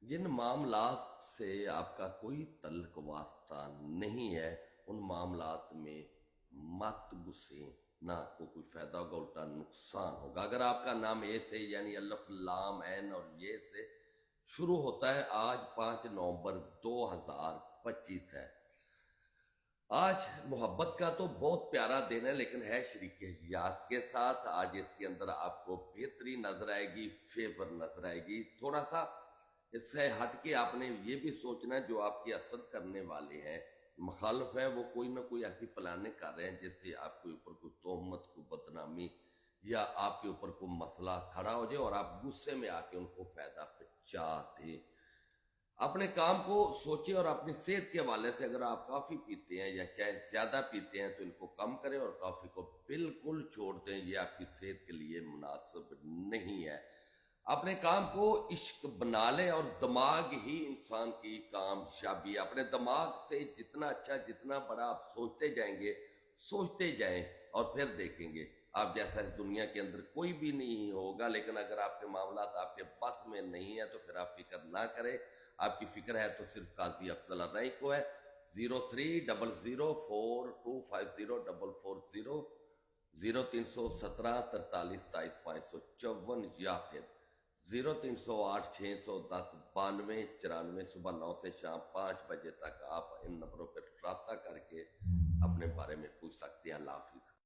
جن معاملات سے آپ کا کوئی تعلق واسطہ نہیں ہے ان معاملات میں مت گھسیں، نہ آپ کو کوئی فائدہ ہوگا الٹا نقصان ہوگا۔ اگر آپ کا نام اے سے یعنی الف لام عین اور یہ سے شروع ہوتا ہے، آج 5 نومبر 2025 ہے۔ آج محبت کا تو بہت پیارا دن ہے، لیکن ہے شریک حیات کے ساتھ۔ آج اس کے اندر آپ کو بہتری نظر آئے گی، فیور نظر آئے گی۔ تھوڑا سا اس سے ہٹ کے آپ نے یہ بھی سوچنا ہے جو آپ کی حسد کرنے والے ہیں، مخالف ہیں، وہ کوئی نہ کوئی ایسی پلانیں کر رہے ہیں جس سے آپ کے اوپر کوئی تہمت، کوئی بدنامی یا آپ کے اوپر کوئی مسئلہ کھڑا ہو جائے اور آپ غصے میں آ کے ان کو فائدہ پہنچا دیں۔ اپنے کام کو سوچیں اور اپنی صحت کے حوالے سے اگر آپ کافی پیتے ہیں یا چائے زیادہ پیتے ہیں تو ان کو کم کریں اور کافی کو بالکل چھوڑ دیں، یہ آپ کی صحت کے لیے مناسب نہیں ہے۔ اپنے کام کو عشق بنا لیں اور دماغ ہی انسان کی کامیابی ہے۔ اپنے دماغ سے جتنا اچھا، جتنا بڑا آپ سوچتے جائیں گے، سوچتے جائیں اور پھر دیکھیں گے آپ جیسا اس دنیا کے اندر کوئی بھی نہیں ہوگا۔ لیکن اگر آپ کے معاملات آپ کے بس میں نہیں ہیں تو پھر آپ فکر نہ کریں۔ آپ کی فکر ہے تو صرف قاضی افضل الرئی کو ہے۔ 030042504440 0317 43 23 554 یا پھر 0308 610 92 94 صبح 9 سے شام 5 بجے تک آپ ان نمبروں پر رابطہ کر کے اپنے بارے میں پوچھ سکتے ہیں۔ اللہ حافظ۔